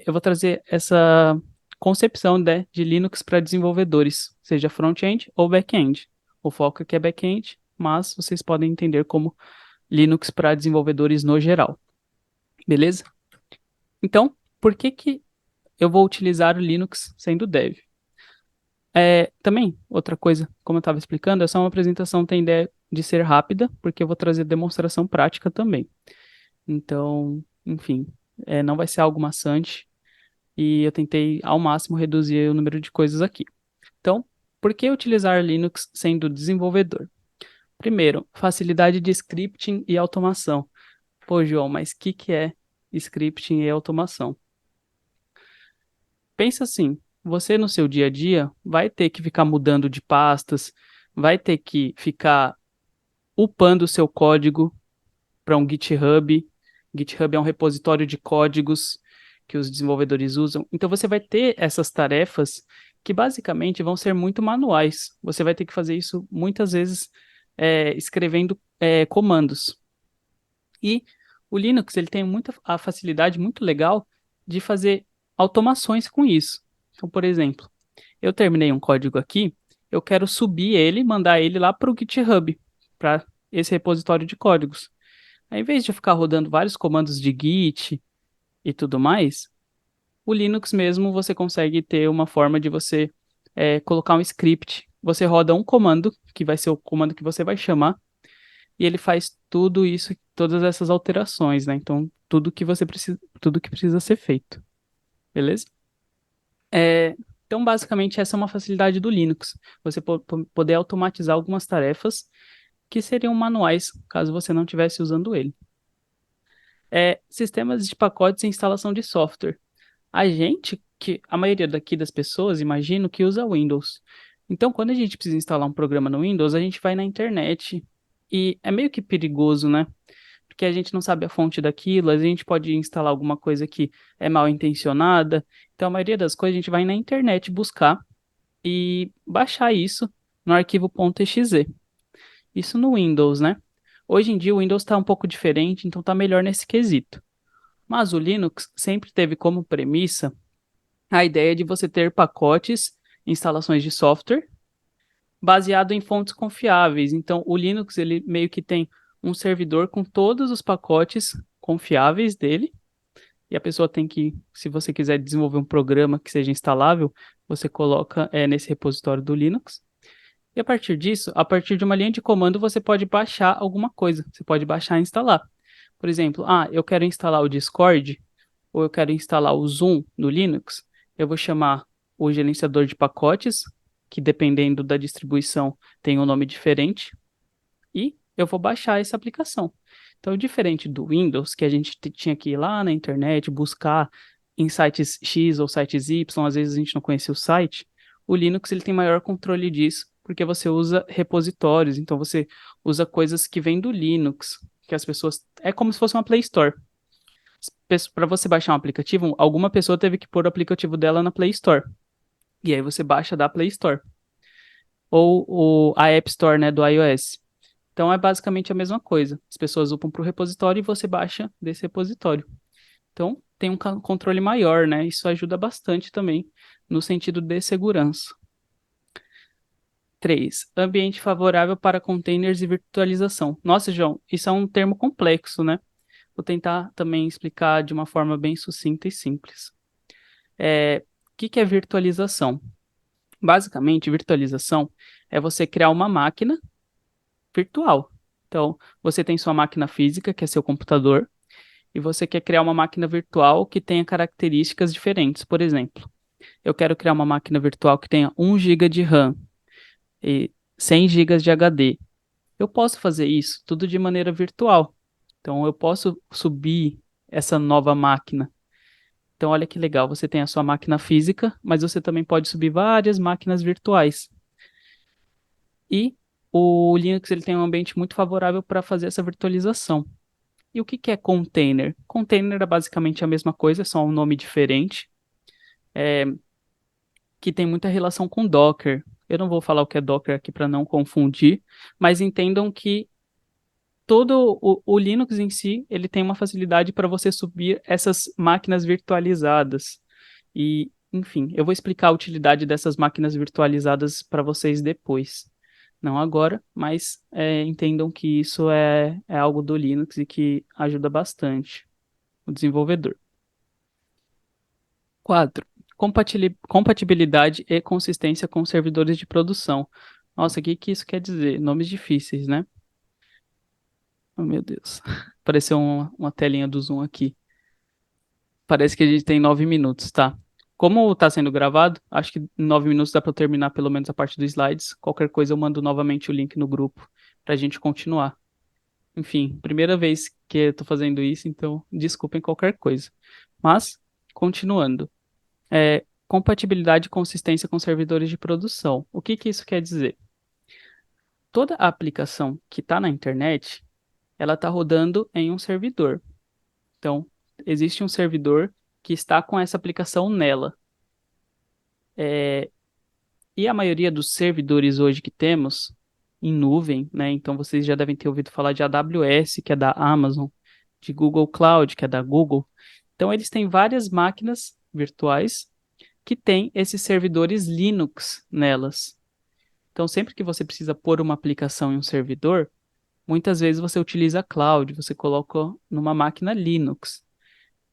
eu vou trazer essa concepção, né, de Linux para desenvolvedores, seja front-end ou back-end. O foco aqui é back-end, mas vocês podem entender como Linux para desenvolvedores no geral, beleza? Então, por que que eu vou utilizar o Linux sendo dev? Também, outra coisa, como eu estava explicando, essa é uma apresentação tem ideia de ser rápida, porque eu vou trazer demonstração prática também. Então, enfim, não vai ser algo maçante e eu tentei ao máximo reduzir o número de coisas aqui. Então, por que utilizar Linux sendo desenvolvedor? Primeiro, facilidade de scripting e automação. Pô, João, mas o que é scripting e automação? Pensa assim, você no seu dia a dia vai ter que ficar mudando de pastas, vai ter que ficar upando o seu código para um GitHub. GitHub é um repositório de códigos que os desenvolvedores usam. Então você vai ter essas tarefas que basicamente vão ser muito manuais. Você vai ter que fazer isso muitas vezes escrevendo comandos. E o Linux ele tem muita a facilidade muito legal de fazer automações com isso. Então, por exemplo, eu terminei um código aqui, eu quero subir ele, mandar ele lá para o GitHub, para esse repositório de códigos. Ao invés de eu ficar rodando vários comandos de Git e tudo mais, o Linux mesmo você consegue ter uma forma de você colocar um script. Você roda um comando, que vai ser o comando que você vai chamar, e ele faz tudo isso, todas essas alterações, né? Então, tudo que precisa ser feito, beleza? É, então, basicamente, essa é uma facilidade do Linux. Você poder automatizar algumas tarefas que seriam manuais, caso você não estivesse usando ele. Sistemas de pacotes e instalação de software. A maioria daqui das pessoas, imagino, que usa Windows. Então, quando a gente precisa instalar um programa no Windows, a gente vai na internet e é meio que perigoso, né? Porque a gente não sabe a fonte daquilo, a gente pode instalar alguma coisa que é mal intencionada. Então, a maioria das coisas a gente vai na internet buscar e baixar isso no arquivo .exe. Isso no Windows, né? Hoje em dia o Windows está um pouco diferente, então está melhor nesse quesito. Mas o Linux sempre teve como premissa a ideia de você ter pacotes, instalações de software, baseado em fontes confiáveis. Então, o Linux ele meio que tem um servidor com todos os pacotes confiáveis dele, e a pessoa tem que, se você quiser desenvolver um programa que seja instalável, você coloca nesse repositório do Linux. E a partir disso, a partir de uma linha de comando, você pode baixar alguma coisa. Você pode baixar e instalar. Por exemplo, eu quero instalar o Discord, ou eu quero instalar o Zoom no Linux. Eu vou chamar o gerenciador de pacotes, que dependendo da distribuição tem um nome diferente, e eu vou baixar essa aplicação. Então, diferente do Windows, que a gente tinha que ir lá na internet, buscar em sites X ou sites Y, às vezes a gente não conhecia o site, o Linux ele tem maior controle disso, porque você usa repositórios, então você usa coisas que vêm do Linux, que as pessoas... É como se fosse uma Play Store. Para você baixar um aplicativo, alguma pessoa teve que pôr o aplicativo dela na Play Store. E aí você baixa da Play Store. Ou a App Store, né, do iOS. Então é basicamente a mesma coisa. As pessoas upam para o repositório e você baixa desse repositório. Então tem um controle maior, né? Isso ajuda bastante também no sentido de segurança. 3. Ambiente favorável para containers e virtualização. Nossa, João, isso é um termo complexo, né? Vou tentar também explicar de uma forma bem sucinta e simples. O que é virtualização? Basicamente, virtualização é você criar uma máquina virtual. Então, você tem sua máquina física, que é seu computador, e você quer criar uma máquina virtual que tenha características diferentes. Por exemplo, eu quero criar uma máquina virtual que tenha 1 GB de RAM e 100 GB de HD. Eu posso fazer isso tudo de maneira virtual. Então, eu posso subir essa nova máquina. Então, olha que legal, você tem a sua máquina física, mas você também pode subir várias máquinas virtuais. E o Linux ele tem um ambiente muito favorável para fazer essa virtualização. E o que que é container? Container é basicamente a mesma coisa, é só um nome diferente, que tem muita relação com Docker. Eu não vou falar o que é Docker aqui para não confundir, mas entendam que todo o Linux em si, ele tem uma facilidade para você subir essas máquinas virtualizadas. E, enfim, eu vou explicar a utilidade dessas máquinas virtualizadas para vocês depois. Não agora, mas entendam que isso é algo do Linux e que ajuda bastante o desenvolvedor. 4. Compatibilidade e consistência com servidores de produção. Nossa, o que que isso quer dizer? Nomes difíceis, né? Oh, meu Deus. Apareceu uma telinha do Zoom aqui. Parece que a gente tem 9 minutos, tá? Como tá sendo gravado, acho que em 9 minutos dá para eu terminar pelo menos a parte dos slides. Qualquer coisa eu mando novamente o link no grupo pra gente continuar. Enfim, primeira vez que eu tô fazendo isso, então desculpem qualquer coisa. Mas, continuando. Compatibilidade e consistência com servidores de produção. O que que isso quer dizer? Toda a aplicação que está na internet, ela está rodando em um servidor. Então, existe um servidor que está com essa aplicação nela. E a maioria dos servidores hoje que temos em nuvem, né? Então vocês já devem ter ouvido falar de AWS, que é da Amazon, de Google Cloud, que é da Google. Então eles têm várias máquinas virtuais que têm esses servidores Linux nelas. Então sempre que você precisa pôr uma aplicação em um servidor, muitas vezes você utiliza a cloud, você coloca numa máquina Linux.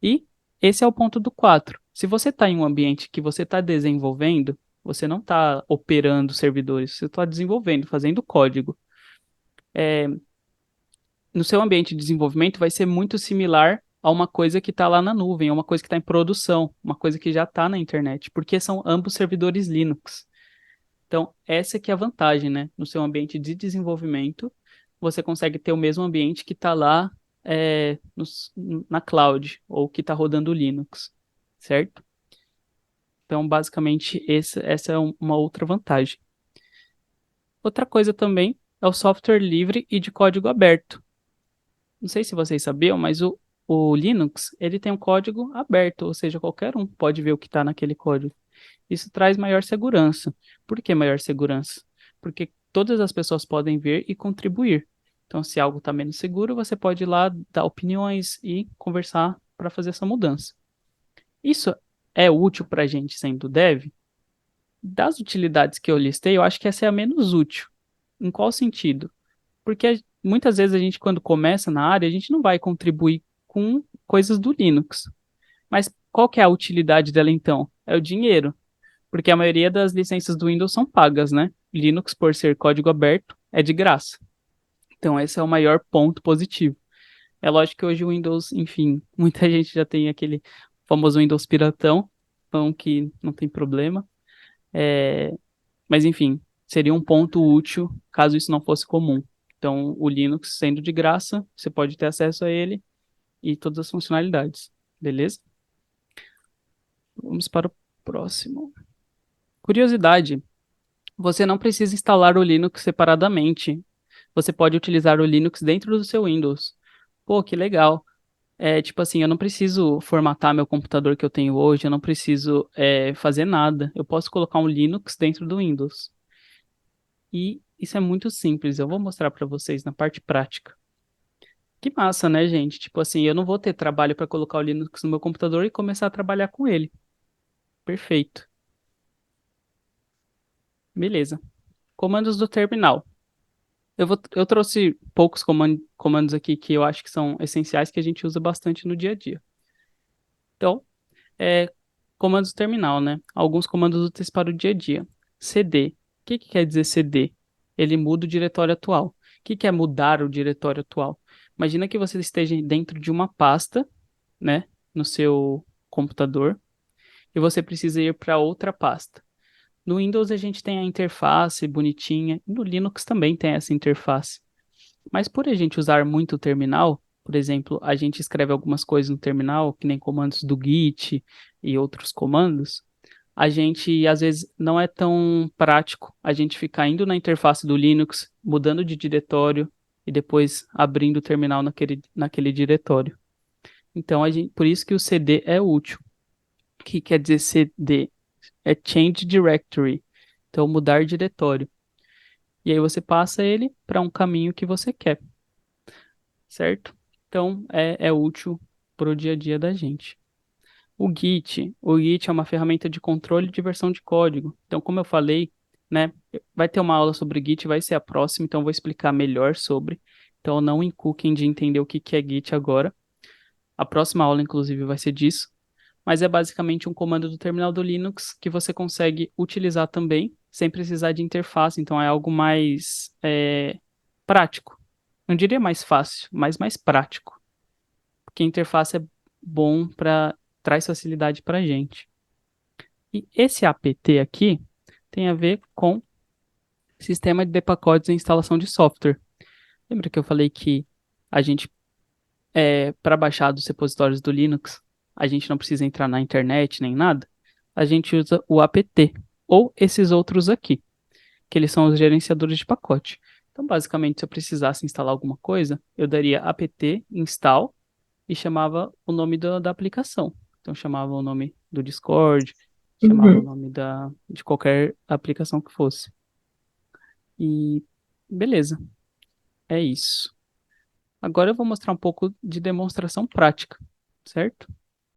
E esse é o ponto do 4. Se você está em um ambiente que você está desenvolvendo, você não está operando servidores, você está desenvolvendo, fazendo código. No seu ambiente de desenvolvimento vai ser muito similar a uma coisa que está lá na nuvem, a uma coisa que está em produção, uma coisa que já está na internet, porque são ambos servidores Linux. Então, essa que é a vantagem, né? No seu ambiente de desenvolvimento, você consegue ter o mesmo ambiente que está lá na cloud, ou que está rodando o Linux, certo? Então, basicamente, essa é uma outra vantagem. Outra coisa também é o software livre e de código aberto. Não sei se vocês sabiam, mas o Linux, ele tem um código aberto, ou seja, qualquer um pode ver o que está naquele código. Isso traz maior segurança. Por que maior segurança? Porque todas as pessoas podem ver e contribuir. Então, se algo está menos seguro, você pode ir lá dar opiniões e conversar para fazer essa mudança. Isso é útil para a gente sendo dev? Das utilidades que eu listei, eu acho que essa é a menos útil. Em qual sentido? Porque muitas vezes a gente, quando começa na área, a gente não vai contribuir com coisas do Linux. Mas qual que é a utilidade dela então? É o dinheiro. Porque a maioria das licenças do Windows são pagas, né? Linux, por ser código aberto, é de graça. Então, esse é o maior ponto positivo. É lógico que hoje o Windows, enfim, muita gente já tem aquele famoso Windows piratão, então que não tem problema. É, mas, enfim, seria um ponto útil caso isso não fosse comum. Então, o Linux, sendo de graça, você pode ter acesso a ele e todas as funcionalidades. Beleza? Vamos para o próximo. Curiosidade: você não precisa instalar o Linux separadamente. Você pode utilizar o Linux dentro do seu Windows. Pô, que legal. Tipo assim, eu não preciso formatar meu computador que eu tenho hoje, eu não preciso fazer nada. Eu posso colocar um Linux dentro do Windows. E isso é muito simples, eu vou mostrar para vocês na parte prática. Que massa, né, gente? Tipo assim, eu não vou ter trabalho para colocar o Linux no meu computador e começar a trabalhar com ele. Perfeito. Beleza. Comandos do terminal. Eu trouxe poucos comandos aqui que eu acho que são essenciais que a gente usa bastante no dia a dia. Então, é, comandos do terminal, né? Alguns comandos úteis para o dia a dia. CD. O que que quer dizer CD? Ele muda o diretório atual. O que que é mudar o diretório atual? Imagina que você esteja dentro de uma pasta, né, no seu computador, e você precisa ir para outra pasta. No Windows a gente tem a interface bonitinha, no Linux também tem essa interface. Mas por a gente usar muito o terminal, por exemplo, a gente escreve algumas coisas no terminal, que nem comandos do Git e outros comandos, a gente às vezes não é tão prático a gente ficar indo na interface do Linux, mudando de diretório e depois abrindo o terminal naquele diretório. Então, por isso que o CD é útil. O que quer dizer CD? É Change Directory. Então, mudar diretório. E aí você passa ele para um caminho que você quer. certo? Então, é útil para o dia a dia da gente. O Git é uma ferramenta de controle de versão de código. Então, como eu falei, né, vai ter uma aula sobre Git, vai ser a próxima, então eu vou explicar melhor sobre. Então, não encuquem de entender o que que é Git agora. A próxima aula, inclusive, vai ser disso. Mas é basicamente um comando do terminal do Linux que você consegue utilizar também, sem precisar de interface. Então, é algo mais prático. Não diria mais fácil, mas mais prático. Porque a interface é bom para traz facilidade para a gente. E esse apt aqui tem a ver com sistema de pacotes e instalação de software. Lembra que eu falei que a gente, para baixar dos repositórios do Linux, a gente não precisa entrar na internet nem nada? A gente usa o apt ou esses outros aqui, que eles são os gerenciadores de pacote. Então, basicamente, se eu precisasse instalar alguma coisa, eu daria apt install e chamava o nome da aplicação. Então, chamava o nome do Discord, chamava o Uhum. nome de qualquer aplicação que fosse. E beleza, é isso. Agora eu vou mostrar um pouco de demonstração prática, certo?